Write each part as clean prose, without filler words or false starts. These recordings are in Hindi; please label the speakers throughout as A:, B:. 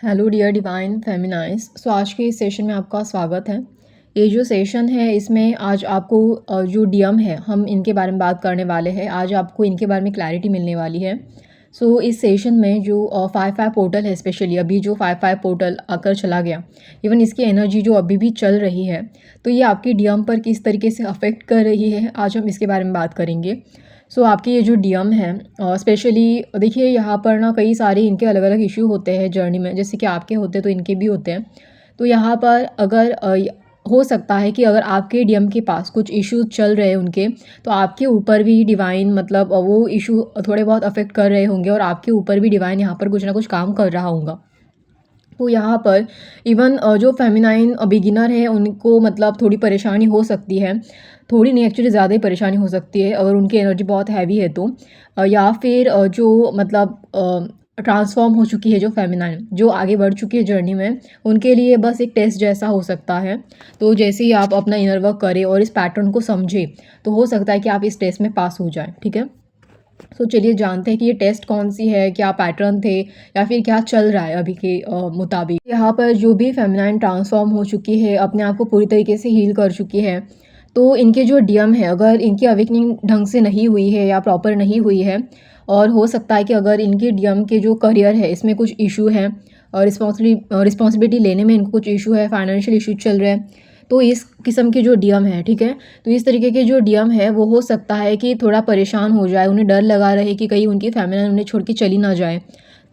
A: Hello dear divine फेमिनाइज। आज के इस सेशन में आपका स्वागत है। ये जो सेशन है इसमें आज आपको जो डीएम है हम इनके बारे में बात करने वाले हैं। आज आपको इनके बारे में क्लैरिटी मिलने वाली है। इस सेशन में जो 5-5 पोर्टल है, स्पेशली अभी जो 5-5 पोर्टल आकर चला गया, इवन इसकी एनर्जी जो अभी भी चल रही है, तो ये आपकी डीएम पर किस तरीके से अफेक्ट कर रही है, आज हम इसके बारे में बात करेंगे। आपके ये जो डीएम है, स्पेशली देखिए यहाँ पर ना कई सारे इनके अलग अलग इशू होते हैं जर्नी में, जैसे कि आपके होते तो इनके भी होते हैं। तो यहाँ पर अगर हो सकता है कि अगर आपके डीएम के पास कुछ इश्यूज चल रहे हैं उनके, तो आपके ऊपर भी डिवाइन मतलब वो इशू थोड़े बहुत अफेक्ट कर रहे होंगे और आपके ऊपर भी डिवाइन यहाँ पर कुछ ना कुछ काम कर रहा होगा। तो यहाँ पर इवन जो फेमिनाइन बिगिनर है उनको मतलब थोड़ी परेशानी हो सकती है, थोड़ी नहीं एक्चुअली ज़्यादा ही परेशानी हो सकती है अगर उनकी एनर्जी बहुत हैवी है तो। या फिर जो मतलब ट्रांसफॉर्म हो चुकी है जो फेमिनाइन, जो आगे बढ़ चुकी है जर्नी में, उनके लिए बस एक टेस्ट जैसा हो सकता है। तो जैसे ही आप अपना इनर वर्क करें और इस पैटर्न को समझें, तो हो सकता है कि आप इस टेस्ट में पास हो जाएं। ठीक है, चलिए जानते हैं कि ये टेस्ट कौन सी है, क्या पैटर्न थे या फिर क्या चल रहा है अभी के मुताबिक। यहाँ पर जो भी फेमिनाइन ट्रांसफॉर्म हो चुकी है, अपने आप को पूरी तरीके से हील कर चुकी है, तो इनके जो डीएम है अगर इनकी अवेकनिंग ढंग से नहीं हुई है या प्रॉपर नहीं हुई है, और हो सकता है कि अगर इनके डीएम के जो करियर है इसमें कुछ इशू है और रिस्पॉन्सिबिलिटी लेने में इनको कुछ इशू है, फाइनेंशियल इशू चल रहे हैं, तो इस किस्म के जो डीएम है, ठीक है, तो इस तरीके के जो डीएम है वो हो सकता है कि थोड़ा परेशान हो जाए, उन्हें डर लगा रहे कि कहीं उनकी फैमिली उन्हें छोड़ के चली ना जाए।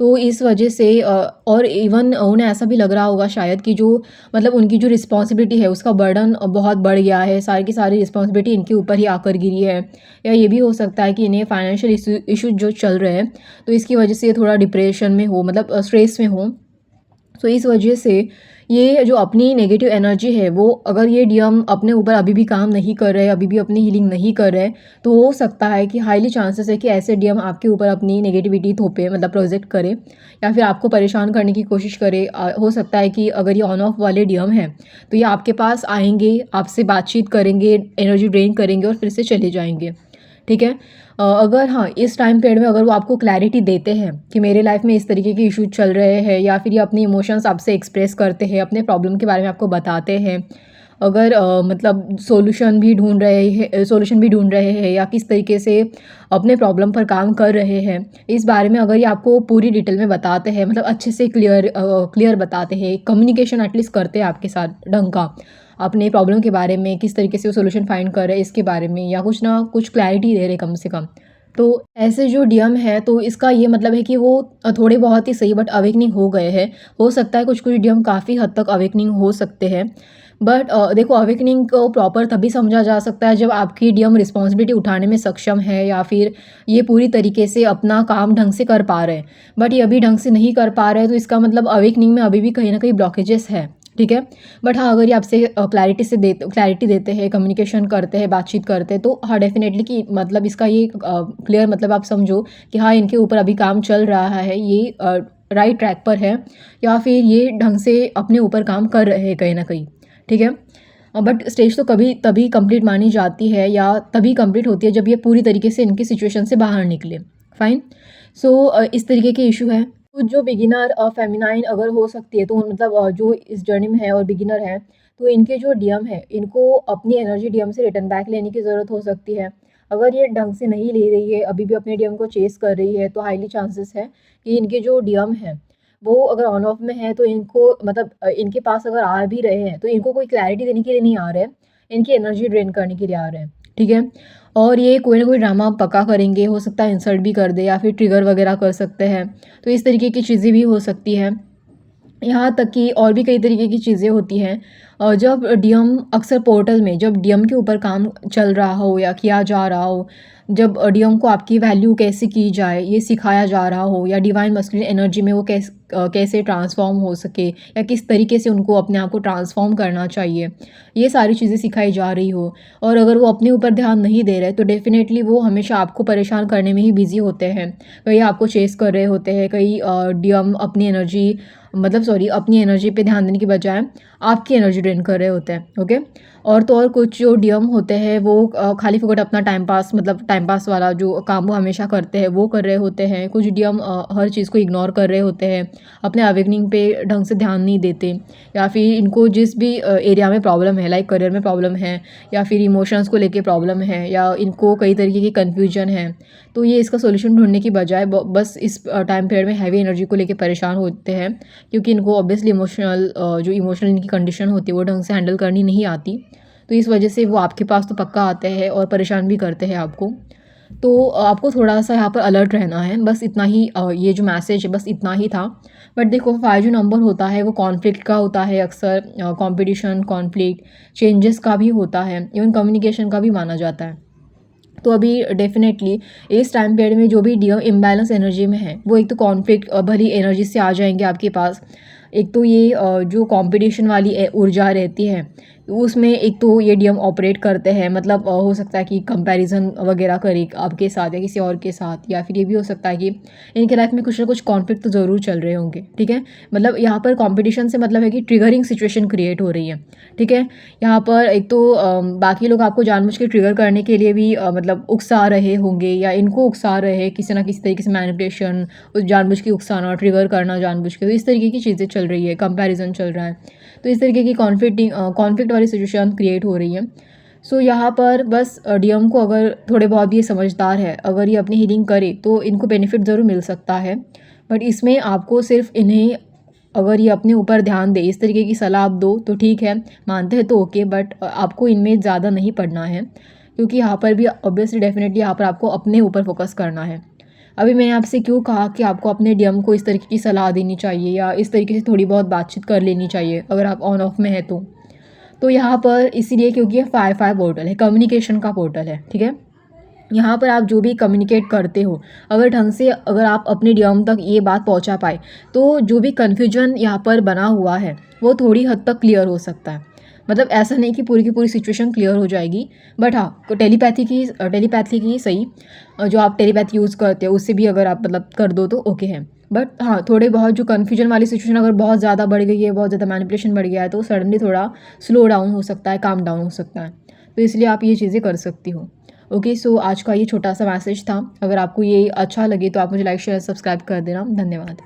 A: तो इस वजह से और इवन उन्हें ऐसा भी लग रहा होगा शायद कि जो मतलब उनकी जो रिस्पॉन्सिबिलिटी है उसका बर्डन बहुत बढ़ गया है, सारी की सारी रिस्पॉन्सिबिलिटी इनके ऊपर ही आकर गिरी है। या ये भी हो सकता है कि इन्हें फाइनेंशियल इशू जो चल रहे हैं, तो इसकी वजह से ये थोड़ा डिप्रेशन में हो, मतलब स्ट्रेस में हो। इस वजह से ये जो अपनी नेगेटिव एनर्जी है, वो अगर ये डीएम अपने ऊपर अभी भी काम नहीं कर रहे, अभी भी अपनी हीलिंग नहीं कर रहे, तो हो सकता है कि हाईली चांसेस है कि ऐसे डीएम आपके ऊपर अपनी नेगेटिविटी थोपे, मतलब प्रोजेक्ट करे या फिर आपको परेशान करने की कोशिश करे। हो सकता है कि अगर ये ऑन ऑफ वाले डीएम हैं, तो ये आपके पास आएंगे, आपसे बातचीत करेंगे, एनर्जी ड्रेन करेंगे और फिर से चले जाएंगे। ठीक है, अगर हाँ इस टाइम पीरियड में अगर वो आपको क्लैरिटी देते हैं कि मेरे लाइफ में इस तरीके के इश्यूज चल रहे हैं, या फिर ये अपनी इमोशंस आपसे एक्सप्रेस करते हैं, अपने प्रॉब्लम के बारे में आपको बताते हैं, अगर मतलब सोल्यूशन भी ढूंढ रहे हैं या किस तरीके से अपने प्रॉब्लम पर काम कर रहे हैं, इस बारे में अगर ये आपको पूरी डिटेल में बताते हैं, मतलब अच्छे से क्लियर बताते हैं, कम्युनिकेशन एटलीस्ट करते हैं आपके साथ ढंग का, अपने प्रॉब्लम के बारे में किस तरीके से वो सोल्यूशन फाइंड कर रहे हैं इसके बारे में, या कुछ ना कुछ क्लैरिटी दे रहे कम से कम। तो ऐसे जो डीएम है, तो इसका ये मतलब है कि वो थोड़े बहुत ही सही बट अवेकनिंग हो गए हैं। हो सकता है कुछ कुछ डीएम काफ़ी हद तक अवेकनिंग हो सकते हैं, बट देखो अवेकनिंग को प्रॉपर तभी समझा जा सकता है जब आपकी डीएम रिस्पॉन्सिबिलिटी उठाने में सक्षम है, या फिर ये पूरी तरीके से अपना काम ढंग से कर पा रहे हैं। बट ये अभी ढंग से नहीं कर पा रहे हैं, तो इसका मतलब अवेकनिंग में अभी भी कहीं ना कहीं ब्लॉकेजेस है। ठीक है, बट हाँ अगर ये आपसे क्लैरिटी देते हैं, कम्युनिकेशन करते हैं, बातचीत करते हैं, तो हाँ डेफिनेटली कि मतलब इसका ये क्लियर मतलब आप समझो कि हाँ इनके ऊपर अभी काम चल रहा है, ये राइट ट्रैक पर है, या फिर ये ढंग से अपने ऊपर काम कर रहे हैं कहीं ना कहीं। ठीक है, बट स्टेज तो कभी तभी कंप्लीट मानी जाती है या तभी कंप्लीट होती है जब ये पूरी तरीके से इनकी सिचुएशन से बाहर निकले। फाइन, इस तरीके के इशू है। तो जो बिगिनर फेमिनाइन अगर हो सकती है, तो मतलब जो इस जर्नी में है और बिगिनर है, तो इनके जो डीएम है, इनको अपनी एनर्जी डीएम से रिटर्न बैक लेने की ज़रूरत हो सकती है। अगर ये ढंग से नहीं ले रही है, अभी भी अपने डीएम को चेस कर रही है, तो हाईली चांसेस है कि इनके जो डीएम है वो अगर ऑन ऑफ में है, तो इनको मतलब इनके पास अगर आ भी रहे हैं, तो इनको कोई क्लैरिटी देने के लिए नहीं आ रहे हैं, इनकी एनर्जी ड्रेन करने के लिए आ रहे हैं। ठीक है, और ये कोई ना कोई ड्रामा पक्का करेंगे, हो सकता है इंसल्ट भी कर दे या फिर ट्रिगर वगैरह कर सकते हैं। तो इस तरीके की चीज़ें भी हो सकती हैं। यहाँ तक कि और भी कई तरीके की चीज़ें होती हैं, जब डीएम अक्सर पोर्टल में जब डीएम के ऊपर काम चल रहा हो या किया जा रहा हो, जब डीएम को आपकी वैल्यू कैसे की जाए ये सिखाया जा रहा हो, या डिवाइन मस्कुलिन एनर्जी में वो कैसे ट्रांसफॉर्म हो सके, या किस तरीके से उनको अपने आप को ट्रांसफॉर्म करना चाहिए, ये सारी चीज़ें सिखाई जा रही हो, और अगर वो अपने ऊपर ध्यान नहीं दे रहे, तो डेफिनेटली वो हमेशा आपको परेशान करने में ही बिजी होते हैं। कहीं आपको चेस कर रहे होते हैं, कहीं डीएम अपनी एनर्जी पे ध्यान देने की बजाय आपकी एनर्जी ड्रेन कर रहे होते हैं, ओके। और तो और कुछ जो डीएम होते हैं वो खाली फुकट अपना टाइम पास, मतलब टाइम पास वाला जो काम वो हमेशा करते हैं वो कर रहे होते हैं। कुछ डीएम हर चीज़ को इग्नोर कर रहे होते हैं, अपने अवेकनिंग पे ढंग से ध्यान नहीं देते, या फिर इनको जिस भी एरिया में प्रॉब्लम है, लाइक करियर में प्रॉब्लम है या फिर इमोशंस को लेके प्रॉब्लम है या इनको कई तरीके की कन्फ्यूजन है, तो ये इसका सॉल्यूशन ढूँढने की बजाय बस इस टाइम पीरियड में हैवी एनर्जी को लेके परेशान होते हैं, क्योंकि इनको ऑब्वियसली जो इमोशनल इनकी कंडीशन होती है वो ढंग से हैंडल करनी नहीं आती। तो इस वजह से वो आपके पास तो पक्का आते हैं और परेशान भी करते हैं आपको। तो आपको थोड़ा-सा यहाँ पर अलर्ट रहना है, बस इतना ही ये जो मैसेज है बस इतना ही था। बट देखो 5 जो नंबर होता है वो कॉन्फ्लिक्ट का होता है अक्सर, कॉम्पिटिशन, कॉन्फ्लिक्ट, चेंजेस का भी होता है, इवन कम्युनिकेशन का भी माना जाता है। तो अभी डेफ़िनेटली इस टाइम पीरियड में जो भी डीएम इम्बैलेंस एनर्जी में है, वो एक तो कॉन्फ्लिक्ट भरी एनर्जी से आ जाएँगे आपके पास। एक तो ये जो कॉम्पिटिशन वाली ऊर्जा रहती है, उसमें एक तो ये डीएम ऑपरेट करते हैं, मतलब हो सकता है कि कंपैरिज़न वगैरह करे आपके साथ या किसी और के साथ, या फिर ये भी हो सकता है कि इनके लाइफ में कुछ ना कुछ कॉन्फ्लिक्ट तो ज़रूर चल रहे होंगे, ठीक है। मतलब यहाँ पर कॉम्पिटिशन से मतलब है कि ट्रिगरिंग सिचुएशन क्रिएट हो रही है, ठीक है। यहाँ पर एक तो बाकी लोग आपको जानबूझ के ट्रिगर करने के लिए भी मतलब उकसा रहे होंगे, या इनको उकसा रहे हैं किसी ना किसी तरीके से, मैनिपुलेशन, जानबूझ के उकसाना, ट्रिगर करना जानबूझ के, तो इस तरीके की चीज़ें चल रही है, कंपैरिजन चल रहा है। तो इस तरीके की कॉन्फ्लिक्ट वाली सिचुएशन क्रिएट हो रही है। सो यहाँ पर बस डीएम को अगर थोड़े बहुत ये समझदार है, अगर ये अपनी हीलिंग करे तो इनको बेनिफिट ज़रूर मिल सकता है। बट इसमें आपको सिर्फ इन्हें, अगर ये अपने ऊपर ध्यान दे, इस तरीके की सलाह आप दो तो ठीक है, मानते हैं तो ओके, बट आपको इनमें ज़्यादा नहीं पड़ना है, क्योंकि यहाँ पर भी ऑब्वियसली डेफिनेटली यहाँ पर आपको अपने ऊपर फोकस करना है। अभी मैंने आपसे क्यों कहा कि आपको अपने डीएम को इस तरीके की सलाह देनी चाहिए या इस तरीके से थोड़ी बहुत बातचीत कर लेनी चाहिए अगर आप ऑन ऑफ में है तो यहाँ पर इसीलिए क्योंकि ये 5-5 पोर्टल है, कम्युनिकेशन का पोर्टल है, ठीक है। यहाँ पर आप जो भी कम्युनिकेट करते हो, अगर ढंग से अगर आप अपने डीएम तक ये बात पहुँचा पाए, तो जो भी कन्फ्यूजन यहाँ पर बना हुआ है वो थोड़ी हद तक क्लियर हो सकता है। मतलब ऐसा नहीं कि पूरी की पूरी सिचुएशन क्लियर हो जाएगी, बट हाँ, टेलीपैथी की सही, जो आप टेलीपैथी यूज़ करते हो उससे भी अगर आप मतलब कर दो तो ओके है। बट हाँ, थोड़े बहुत जो कन्फ्यूजन वाली सिचुएशन अगर बहुत ज़्यादा बढ़ गई है, बहुत ज़्यादा मैनिपुलेशन बढ़ गया है, तो सडनली थोड़ा स्लो डाउन हो सकता है, काम डाउन हो सकता है। तो इसलिए आप ये चीज़ें कर सकती हो। ओके, सो आज का ये छोटा सा मैसेज था। अगर आपको ये अच्छा लगे तो आप मुझे लाइक, शेयर, सब्सक्राइब कर देना। धन्यवाद।